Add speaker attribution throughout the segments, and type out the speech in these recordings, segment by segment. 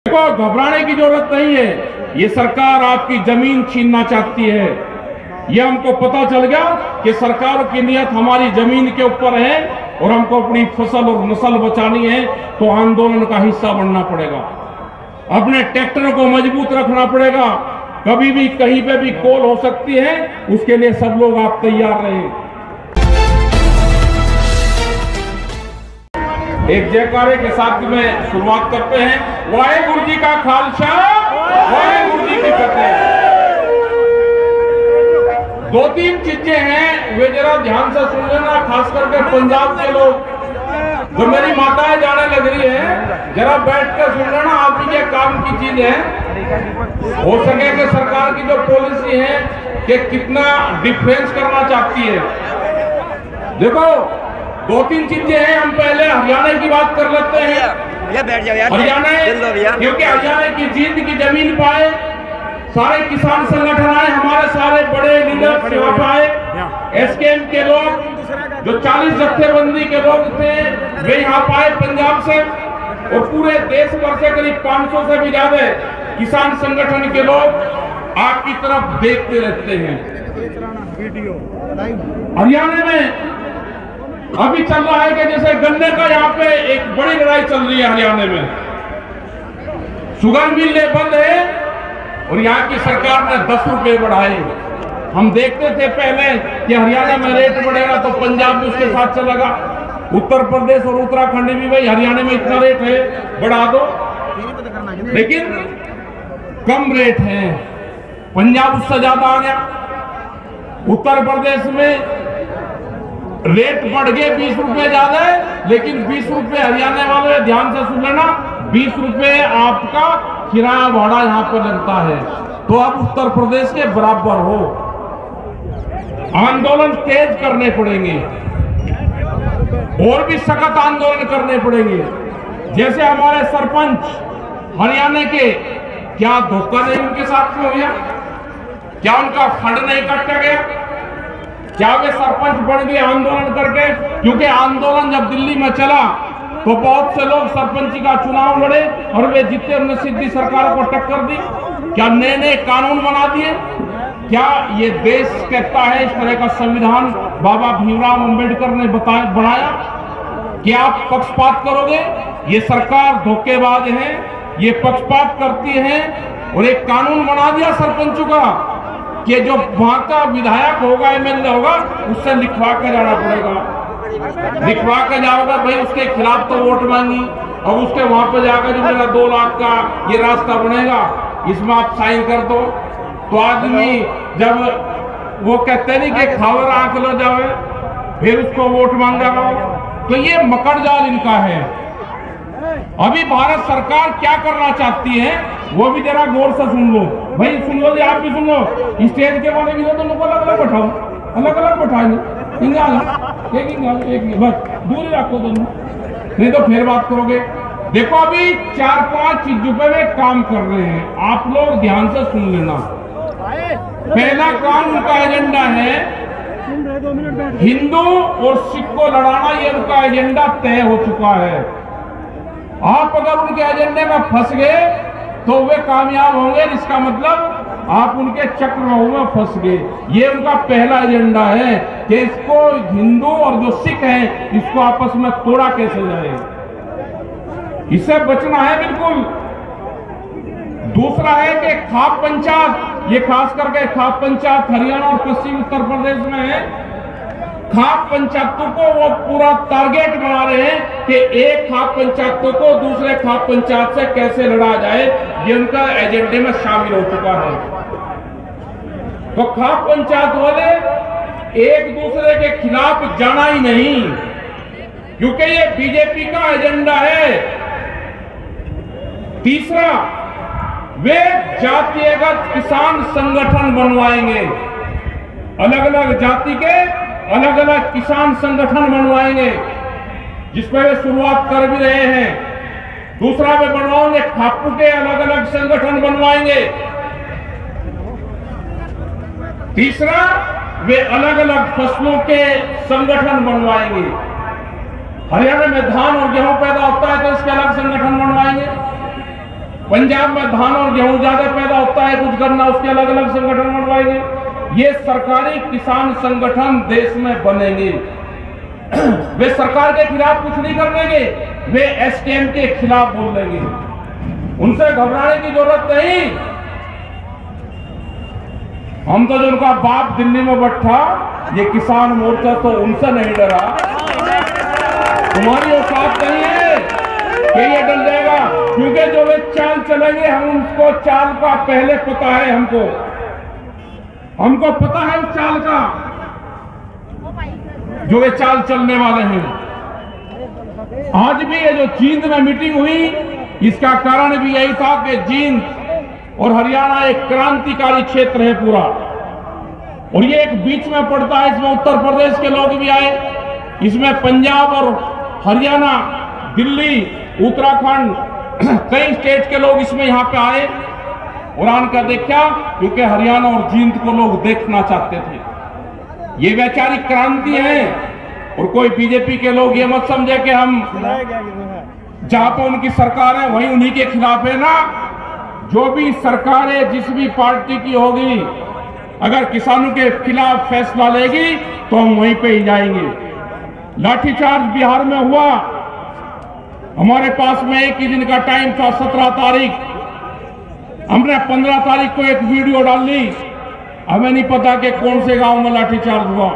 Speaker 1: देखो, घबराने की जरूरत नहीं है। ये सरकार आपकी जमीन छीनना चाहती है। ये हमको पता चल गया कि सरकार की नियत हमारी जमीन के ऊपर है और हमको अपनी फसल और नस्ल बचानी है, तो आंदोलन का हिस्सा बनना पड़ेगा। अपने ट्रैक्टर को मजबूत रखना पड़ेगा। कभी भी कहीं पे भी कॉल हो सकती है, उसके लिए सब लोग आप तैयार रहें। एक जयकारे के साथ में शुरुआत करते हैं। वाहेगुरु जी का खालसा, वाहेगुरु जी की फतेह। दो तीन चीजें हैं, वे जरा ध्यान से सुन लेना, खास करके पंजाब के लोग। जो मेरी माताएं जाने लग रही है, जरा बैठ कर सुन लेना। आप ही के काम की चीज है। हो सके कि सरकार की जो पॉलिसी है कि कितना डिफरेंस करना चाहती है। देखो, दो तीन चीजें हैं। हम पहले हरियाणा की बात कर लेते हैं। हरियाणा, क्योंकि हरियाणा की जीत की जमीन पाए, सारे किसान संगठन आए, हमारे सारे बड़े लीडर यहाँ पे आए। एसकेएम के लोग, जो 40 जत्थेबंदी के लोग थे, वे यहाँ पाए पंजाब से, और पूरे देश भर से करीब 500 से भी ज्यादा किसान संगठन के लोग आपकी तरफ देखते रहते हैं। हरियाणा में अभी चल रहा है कि जैसे गन्ने का यहाँ पे एक बड़ी लड़ाई चल रही है। हरियाणा में शुगर मिल बंद है और यहाँ की सरकार ने 10 रुपए बढ़ाए। हम देखते थे पहले कि हरियाणा में रेट बढ़ेगा तो पंजाब भी उसके साथ चलेगा। उत्तर प्रदेश और उत्तराखंड भी, भाई हरियाणा में इतना रेट है, बढ़ा दो, लेकिन कम रेट है। पंजाब उससे ज्यादा आ गया। उत्तर प्रदेश में रेट बढ़ गए 20 रुपए ज्यादा है, लेकिन 20 रुपए हरियाणा वाले, ध्यान से सुन लेना, 20 रुपए आपका किराया भाड़ा यहाँ पर लगता है, तो आप उत्तर प्रदेश के बराबर हो। आंदोलन तेज करने पड़ेंगे और भी सख्त आंदोलन करने पड़ेंगे। जैसे हमारे सरपंच हरियाणा के, क्या धोखा नहीं उनके साथ में हो गया? क्या उनका फंड नहीं काटा गया? क्या वे सरपंच बन गए आंदोलन करके? क्योंकि आंदोलन जब दिल्ली में चला तो बहुत से लोग सरपंची का चुनाव लड़े और वे जीते, उन्होंने सीधी सरकार को टक्कर दी। क्या नए नए कानून बना दिए? क्या ये देश कहता है, इस तरह का संविधान बाबा भीमराव अंबेडकर ने बनाया? क्या आप पक्षपात करोगे? ये सरकार धोखेबाज है, ये पक्षपात करती है। और एक कानून बना दिया सरपंचों का कि जो वहां का विधायक होगा, एमएलए होगा, उससे लिखवा कर जाना पड़ेगा। लिखवा कर जाओगा भाई, उसके खिलाफ तो वोट मांगी, और उसके वहां पर जाकर जो मेरा 2 लाख का ये रास्ता बनेगा, इसमें आप साइन कर दो। तो आदमी जब वो कहते नहीं कि खावर आंख लो जावे, फिर उसको वोट मांगा। तो ये मकड़ जाल इनका है। अभी भारत सरकार क्या करना चाहती है वो भी जरा गौर से सुन लो। भाई सुन लो जी, आप भी सुन लो। स्टेज के वाले भी तो लोग अलग अलग बैठाओ, अलग अलग बैठाएंगे, एक बस दूर ही रखो दोनों, नहीं तो फिर बात करोगे। देखो, अभी 4-5 चीजों पे वे काम कर रहे हैं, आप लोग ध्यान से सुन लेना। पहला काम उनका एजेंडा है हिंदू और सिख को लड़ाना। ये उनका एजेंडा तय हो चुका है। आप अगर उनके एजेंडे में फंस गए तो वे कामयाब होंगे, इसका मतलब आप उनके चक्रव्यूह में फंस गए। ये उनका पहला एजेंडा है कि इसको हिंदू और जो सिख हैं, इसको आपस में तोड़ा कैसे जाए, इससे बचना है बिल्कुल। दूसरा है कि खाप पंचायत, ये खास करके खाप पंचायत हरियाणा और पश्चिम उत्तर प्रदेश में है। खाप पंचायतों को वो पूरा टारगेट बना रहे हैं कि एक खाप पंचायतों को दूसरे खाप पंचायत से कैसे लड़ा जाए, ये उनका एजेंडे में शामिल हो चुका है। तो खाप पंचायत वाले एक दूसरे के खिलाफ जाना ही नहीं, क्योंकि ये बीजेपी का एजेंडा है। तीसरा, वे जातीयगत किसान संगठन बनवाएंगे, अलग अलग जाति के अलग अलग किसान संगठन बनवाएंगे, जिसमें वे शुरुआत कर भी रहे हैं। दूसरा, वे बनवाएंगे खापू के अलग अलग संगठन बनवाएंगे। तीसरा, वे अलग अलग फसलों के संगठन बनवाएंगे। हरियाणा में धान और गेहूं पैदा होता है तो इसके अलग संगठन बनवाएंगे। पंजाब में धान और गेहूं ज्यादा पैदा होता है, कुछ गन्ना, उसके अलग अलग संगठन बनवाएंगे। ये सरकारी किसान संगठन देश में बनेंगे। वे सरकार के खिलाफ कुछ नहीं कर देंगे, वे एसकेएम के खिलाफ बोल देंगे। उनसे घबराने की जरूरत नहीं। हम तो जो उनका बाप दिल्ली में बैठा, ये किसान मोर्चा तो उनसे नहीं डरा। तुम्हारी औकात नहीं है कि ये डर जाएगा, क्योंकि जो वे चाल चलेंगे हम उसको चाल का पहले पता है। हमको पता है उस चाल का, जो वे चाल चलने वाले हैं। आज भी ये जो जींद में मीटिंग हुई, इसका कारण भी यही था कि जींद और हरियाणा एक क्रांतिकारी क्षेत्र है पूरा, और ये एक बीच में पड़ता है। इसमें उत्तर प्रदेश के लोग भी आए, इसमें पंजाब और हरियाणा, दिल्ली, उत्तराखंड, कई स्टेट के लोग इसमें यहां पे आए और आनकर देखा, क्योंकि हरियाणा और जींद को लोग देखना चाहते थे। ये वैचारिक क्रांति है। और कोई बीजेपी के लोग ये मत समझे कि हम जहां पर उनकी सरकार है वहीं उन्हीं के खिलाफ है ना। जो भी सरकार है, जिस भी पार्टी की होगी, अगर किसानों के खिलाफ फैसला लेगी तो हम वहीं पे ही जाएंगे। लाठीचार्ज बिहार में हुआ, हमारे पास में एक ही दिन का टाइम था, 17 तारीख। हमने 15 तारीख को एक वीडियो डाल ली। हमें नहीं पता कि कौन से गांव में लाठीचार्ज हुआ,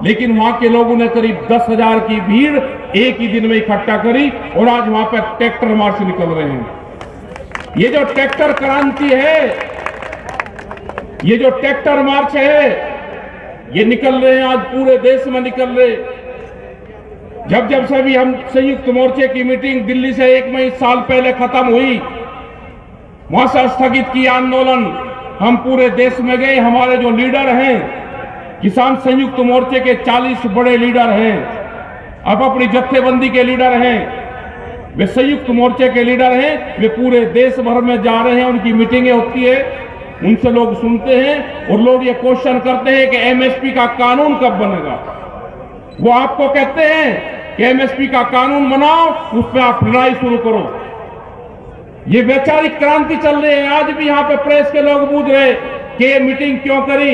Speaker 1: लेकिन वहां के लोगों ने करीब 10,000 की भीड़ एक ही दिन में इकट्ठा करी और आज वहां पर ट्रैक्टर मार्च निकल रहे हैं। ये जो ट्रैक्टर क्रांति है, ये जो ट्रैक्टर मार्च है, ये निकल रहे हैं आज पूरे देश में निकल रहे। जब से भी हम संयुक्त मोर्चे की मीटिंग दिल्ली से 1 साल पहले खत्म हुई, वहां से स्थगित किया आंदोलन, हम पूरे देश में गए। हमारे जो लीडर हैं, किसान संयुक्त मोर्चे के 40 बड़े लीडर हैं, अब अपनी जत्थेबंदी के लीडर हैं, वे संयुक्त मोर्चे के लीडर हैं, वे पूरे देश भर में जा रहे हैं। उनकी मीटिंगें होती है, उनसे लोग सुनते हैं और लोग ये क्वेश्चन करते हैं कि एमएसपी का कानून कब बनेगा। वो आपको कहते हैं कि एमएसपी का कानून बनाओ, उस पर आप लड़ाई शुरू करो। ये वैचारिक क्रांति चल रही है। आज भी यहाँ पे प्रेस के लोग पूछ रहे कि ये मीटिंग क्यों करी।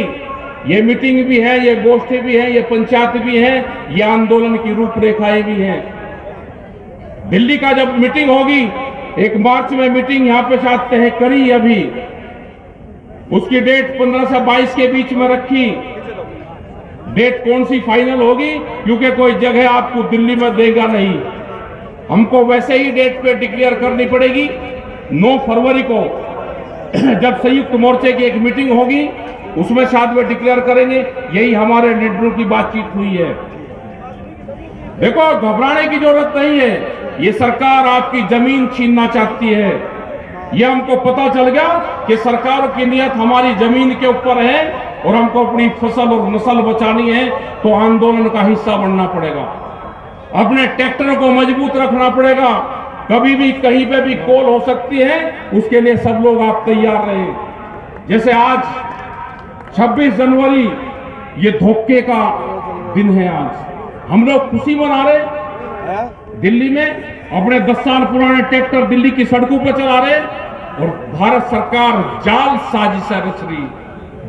Speaker 1: ये मीटिंग भी है, ये गोष्ठी भी है, ये पंचायत भी है, ये आंदोलन की रूपरेखाएं भी हैं। दिल्ली का जब मीटिंग होगी, 1 मार्च में मीटिंग यहाँ पे शायद तय करी, अभी उसकी डेट 15 से 22 के बीच में रखी। डेट कौन सी फाइनल होगी, क्योंकि कोई जगह आपको दिल्ली में देगा नहीं, हमको वैसे ही डेट पे डिक्लेयर करनी पड़ेगी। 9 फरवरी को जब संयुक्त मोर्चे की एक मीटिंग होगी, उसमें शायद वे डिक्लेयर करेंगे। यही हमारे लीडरों की बातचीत हुई है। देखो, घबराने की जरूरत नहीं है। ये सरकार आपकी जमीन छीनना चाहती है। ये हमको पता चल गया कि सरकार की नियत हमारी जमीन के ऊपर है और हमको अपनी फसल और नस्ल बचानी है, तो आंदोलन का हिस्सा बनना पड़ेगा। अपने ट्रैक्टरों को मजबूत रखना पड़ेगा। कभी भी कहीं पे भी कॉल हो सकती है, उसके लिए सब लोग आप तैयार रहें। जैसे आज 26 जनवरी, ये धोखे का दिन है। आज हम लोग खुशी मना रहे, दिल्ली में अपने 10 साल पुराने ट्रैक्टर दिल्ली की सड़कों पर चला रहे, और भारत सरकार जाल साजिशें रच रही,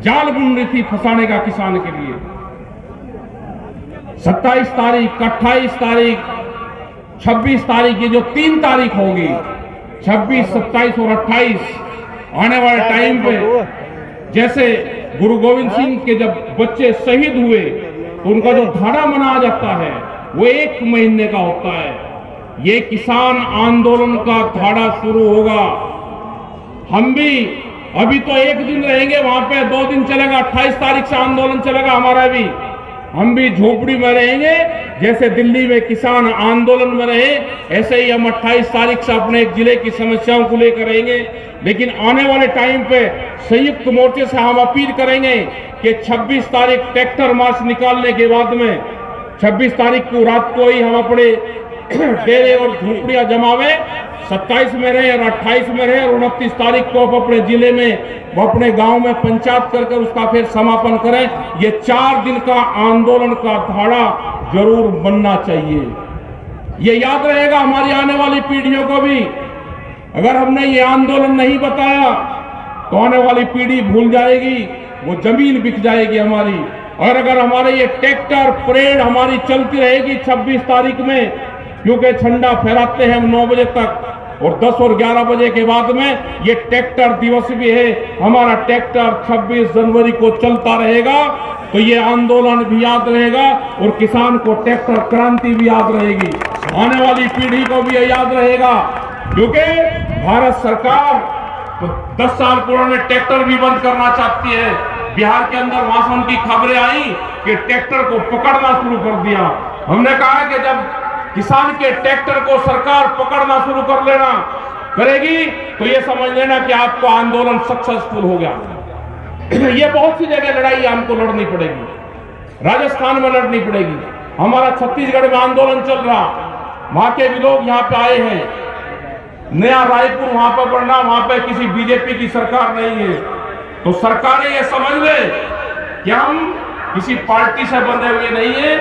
Speaker 1: जाल बुन रही थी फंसाने का किसान के लिए। 27 तारीख, 28 तारीख, 26 तारीख, ये जो 3 तारीख होगी, 26, 27 और 28 आने वाले टाइम पे, जैसे गुरु गोविंद सिंह के जब बच्चे शहीद हुए तो उनका जो धाड़ा मनाया जाता है वो 1 महीने का होता है। ये किसान आंदोलन का धाड़ा शुरू होगा। हम भी अभी तो 1 दिन रहेंगे वहां पे, 2 दिन चलेगा, 28 तारीख से आंदोलन चलेगा हमारा भी। हम भी झोपड़ी में रहेंगे, जैसे दिल्ली में किसान आंदोलन में रहे, ऐसे ही हम 28 तारीख से अपने एक जिले की समस्याओं को लेकर रहेंगे। लेकिन आने वाले टाइम पे संयुक्त मोर्चे से हम अपील करेंगे कि 26 तारीख ट्रैक्टर मार्च निकालने के बाद में 26 तारीख को रात को ही हम अपने डेरे और झोपड़ियां जमावे, 27 में रहे और 28 में रहे, और 29 तारीख को अपने जिले में, अपने गांव में पंचायत कर उसका फिर समापन करें। ये 4 दिन का आंदोलन का धाड़ा जरूर बनना चाहिए। ये याद रहेगा हमारी आने वाली पीढ़ियों को भी अगर हमने ये आंदोलन नहीं बताया तो आने वाली पीढ़ी भूल जाएगी, वो जमीन बिक जाएगी हमारी। और अगर हमारे ये ट्रैक्टर परेड हमारी चलती रहेगी 26 तारीख में, क्योंकि झंडा फहराते हैं हम 9 बजे तक और 10 और 11 बजे के बाद में ये ट्रैक्टर दिवस भी है, हमारा ट्रैक्टर 26 जनवरी को चलता रहेगा, तो ये आंदोलन भी याद रहेगा और किसान को ट्रैक्टर क्रांति भी याद रहेगी, आने वाली पीढ़ी को भी याद रहेगा। क्योंकि भारत सरकार 10 साल पुराने ट्रैक्टर भी बंद करना चाहती है। बिहार के अंदर वहां की खबरें आई कि ट्रैक्टर को पकड़ना शुरू कर दिया। हमने कहा कि जब किसान के ट्रैक्टर को सरकार पकड़ना शुरू कर लेना करेगी तो ये समझ लेना कि आपको आंदोलन सक्सेसफुल हो गया। ये बहुत सी जगह लड़ाई हमको लड़नी पड़ेगी, राजस्थान में लड़नी पड़ेगी, हमारा छत्तीसगढ़ में आंदोलन चल रहा, वहां के भी लोग यहाँ पे आए हैं, नया रायपुर वहां पर बढ़ना, वहां पे किसी बीजेपी की सरकार नहीं है। तो सरकारें ये समझ ले कि हम किसी पार्टी से बंधे हुए नहीं है,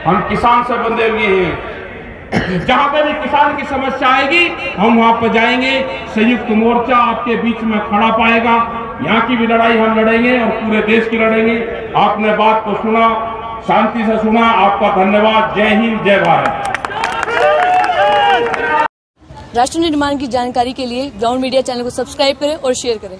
Speaker 1: हम किसान से बंधे हुए हैं। जहां पे भी किसान की समस्या आएगी हम वहां पर जाएंगे, संयुक्त मोर्चा आपके बीच में खड़ा पाएगा। यहाँ की भी लड़ाई हम लड़ेंगे और पूरे देश की लड़ेंगे। आपने बात को सुना, शांति से सुना, आपका धन्यवाद। जय हिंद, जय भारत।
Speaker 2: राष्ट्र निर्माण की जानकारी के लिए ग्राउंड मीडिया चैनल को सब्सक्राइब करें और शेयर करें।